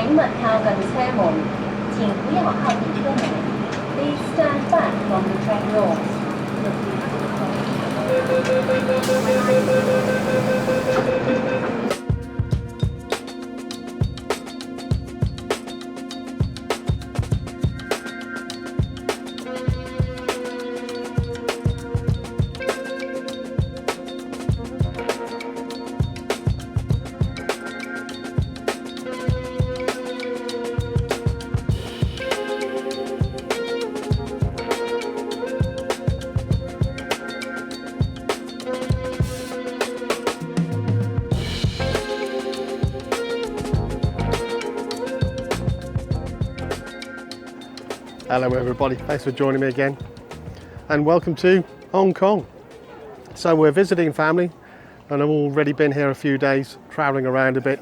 请勿靠近车门，请不要靠近车门。Please stand back from the train doors. Hello everybody, thanks for joining me again and welcome to Hong Kong. So we're visiting family and I've already been here a few days, travelling around a bit.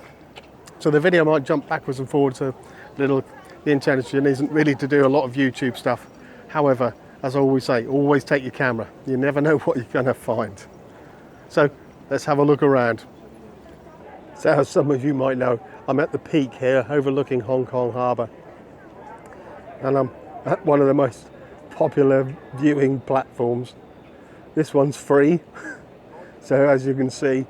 So the video might jump backwards and forwards a little. The intention isn't really to do a lot of YouTube stuff. However, as I always say, always take your camera. You never know what you're going to find. So let's have a look around. So as some of you might know, I'm at the peak here overlooking Hong Kong Harbour. And I'm at one of the most popular viewing platforms. This one's free, so as you can see,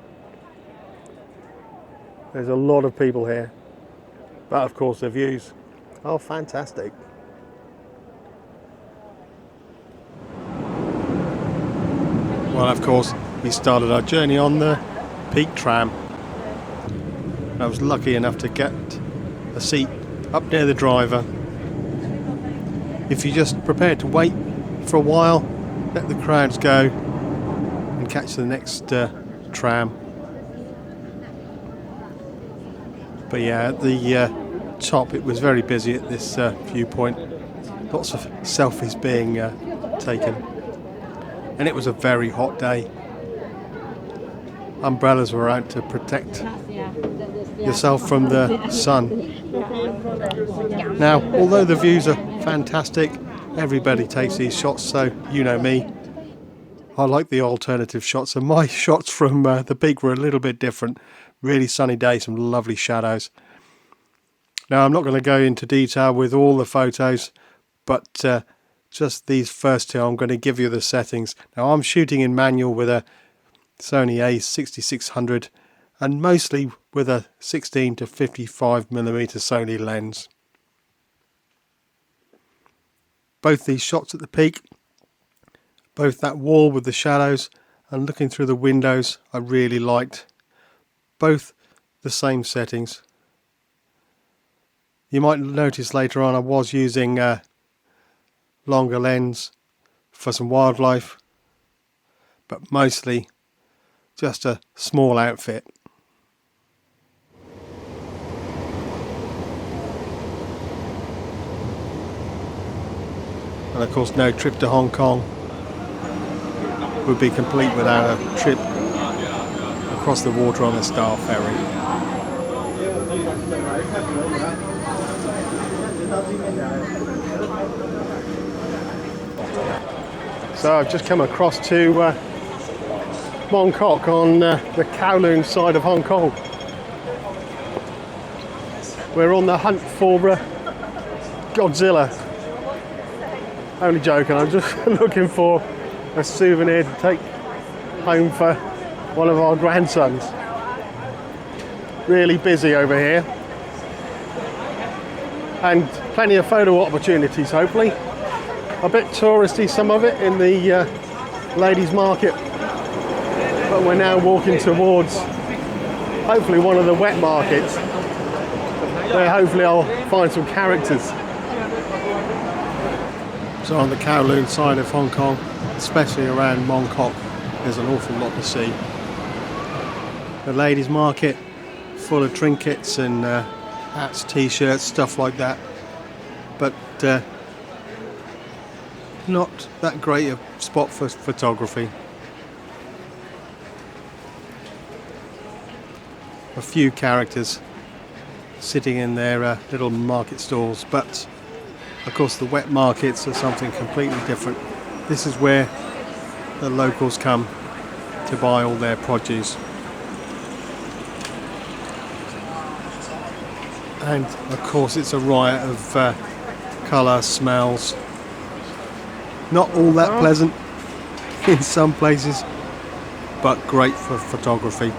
there's a lot of people here. But of course the views are fantastic. Well, of course, we started our journey on the Peak tram. I was lucky enough to get a seat up near the driver. If you just prepare to wait for a while, let the crowds go and catch the next tram. But yeah, at the top it was very busy at this viewpoint. Lots of selfies being taken. And it was a very hot day. Umbrellas were out to protect yourself from the sun. Now, although the views are fantastic, everybody takes these shots, so you know me. I like the alternative shots, and my shots from the peak were a little bit different. Really sunny day, some lovely shadows. Now, I'm not going to go into detail with all the photos, but just these first two, I'm going to give you the settings. Now, I'm shooting in manual with a Sony A6600 and mostly with a 16 to 55mm Sony lens. Both these shots at the peak, both that wall with the shadows and looking through the windows, I really liked. Both the same settings. You might notice later on I was using a longer lens for some wildlife, but mostly just a small outfit. And of course no trip to Hong Kong would be complete without a trip across the water on the Star Ferry. So I've just come across to Mong Kok on the Kowloon side of Hong Kong. We're on the hunt for Godzilla. Only joking, I'm just looking for a souvenir to take home for one of our grandsons. Really busy over here. And plenty of photo opportunities, hopefully. A bit touristy, some of it, in the ladies' market. But we're now walking towards, hopefully, one of the wet markets, where hopefully I'll find some characters. So on the Kowloon side of Hong Kong, especially around Mong Kok, there's an awful lot to see. The ladies' market, full of trinkets and hats, t-shirts, stuff like that. But not that great a spot for photography. A few characters sitting in their little market stalls, but of course the wet markets are something completely different. This is where the locals come to buy all their produce. And of course it's a riot of colour, smells. Not all that pleasant in some places, but great for photography.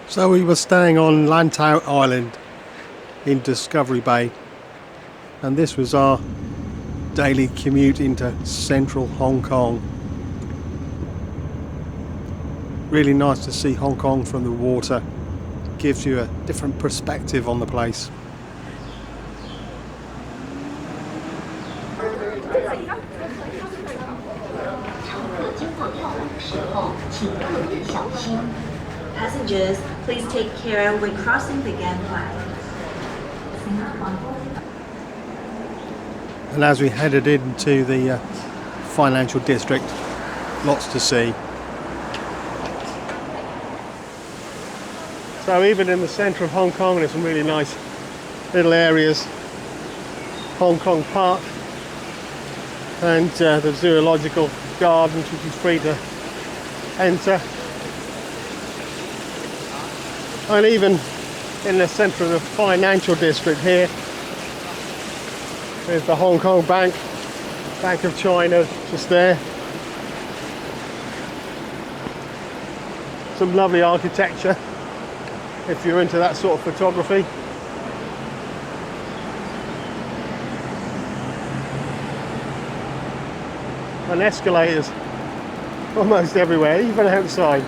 So we were staying on Lantau Island in Discovery Bay, and this was our daily commute into central Hong Kong. Really nice to see Hong Kong from the water. Gives you a different perspective on the place. Passengers, please take care when crossing the gangway. And as we headed into the financial district, lots to see. So even in the centre of Hong Kong, there's some really nice little areas. Hong Kong Park and the zoological gardens, which is free to enter. And even in the centre of the financial district here, there's the Hong Kong Bank, Bank of China, just there. Some lovely architecture if you're into that sort of photography. And escalators almost everywhere, even outside.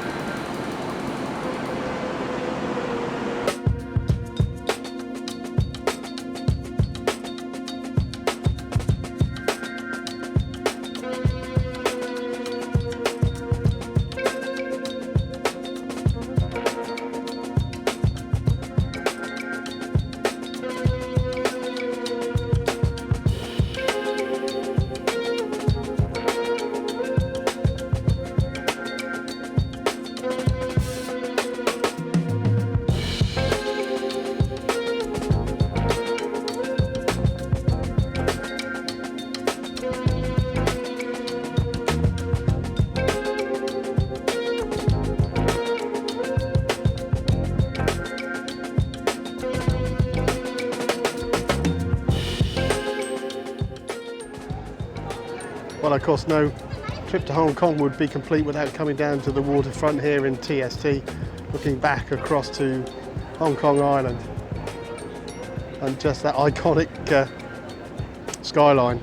Well, of course, no trip to Hong Kong would be complete without coming down to the waterfront here in TST, looking back across to Hong Kong Island and just that iconic skyline.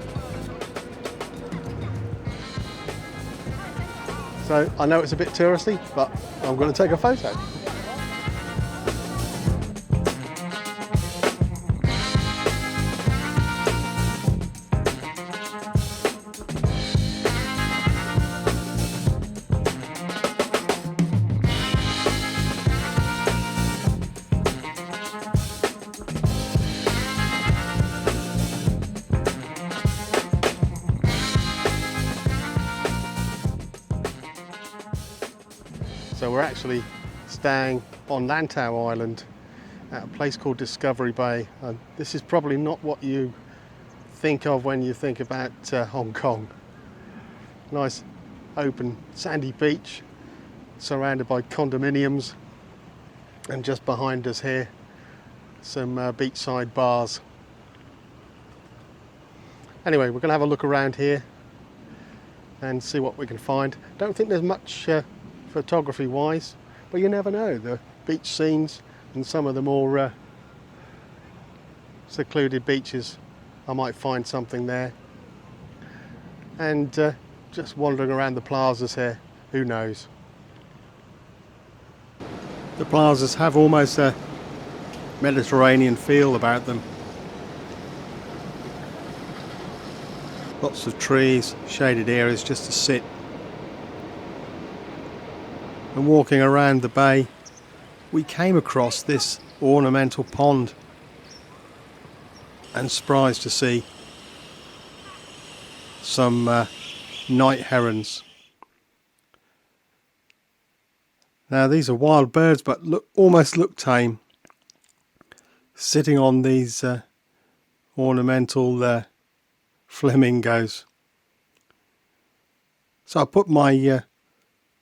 So I know it's a bit touristy, but I'm going to take a photo. So we're actually staying on Lantau Island at a place called Discovery Bay. And this is probably not what you think of when you think about Hong Kong. Nice open sandy beach surrounded by condominiums, and just behind us here some beachside bars. Anyway, we're going to have a look around here and see what we can find. Don't think there's much photography wise, but you never know. The beach scenes and some of the more secluded beaches, I might find something there. And just wandering around the plazas here, who knows. The plazas have almost a Mediterranean feel about them. Lots of trees, shaded areas just to sit. And walking around the bay, we came across this ornamental pond and surprised to see some night herons. Now these are wild birds, but almost look tame, sitting on these ornamental flamingos. So I put my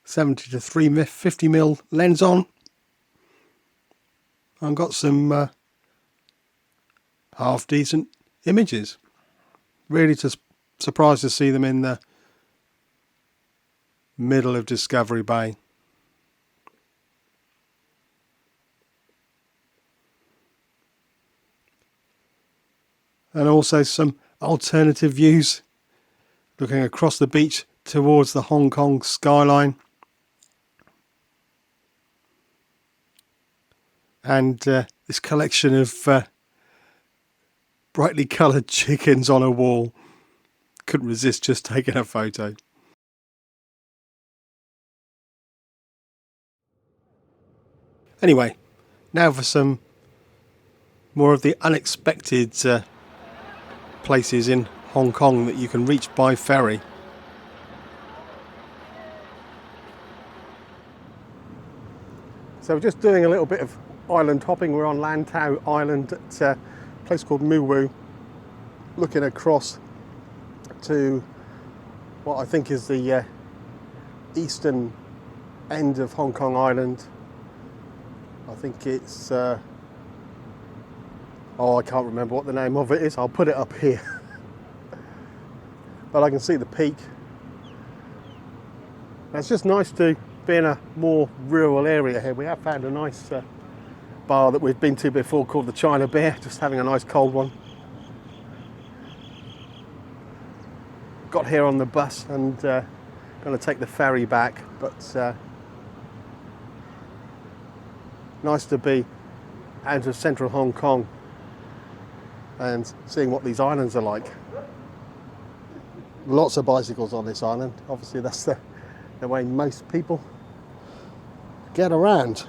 70 to 350mm lens on and got some half decent images. Really just surprised to see them in the middle of Discovery Bay. And also some alternative views looking across the beach towards the Hong Kong skyline. And this collection of brightly coloured chickens on a wall. Couldn't resist just taking a photo. Anyway, now for some more of the unexpected places in Hong Kong that you can reach by ferry. So we're just doing a little bit of island hopping. We're on Lantau Island at a place called Mu Wu, looking across to what I think is the eastern end of Hong Kong Island. I think it's oh, I can't remember what the name of it is. I'll put it up here. But I can see the peak. It's just nice to be in a more rural area here. We have found a nice bar that we've been to before called the China Beer, just having a nice cold one. Got here on the bus and going to take the ferry back, but nice to be out of central Hong Kong and seeing what these islands are like. Lots of bicycles on this island. Obviously that's the way most people get around.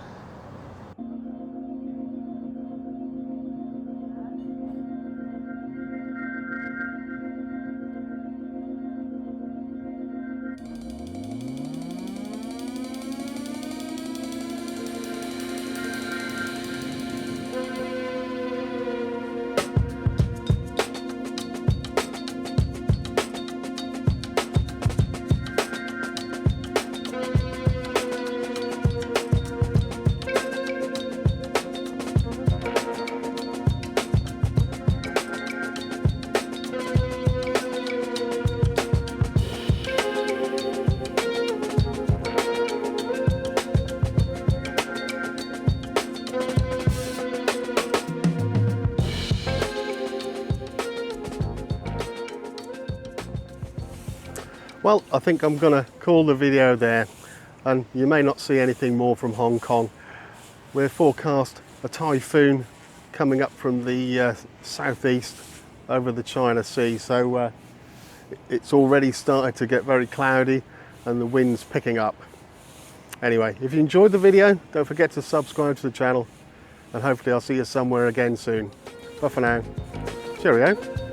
Well, I think I'm going to call the video there, and you may not see anything more from Hong Kong. We're forecast a typhoon coming up from the southeast over the China Sea, so it's already started to get very cloudy and the wind's picking up. Anyway, if you enjoyed the video, don't forget to subscribe to the channel, and hopefully I'll see you somewhere again soon. Bye for now. Cheerio.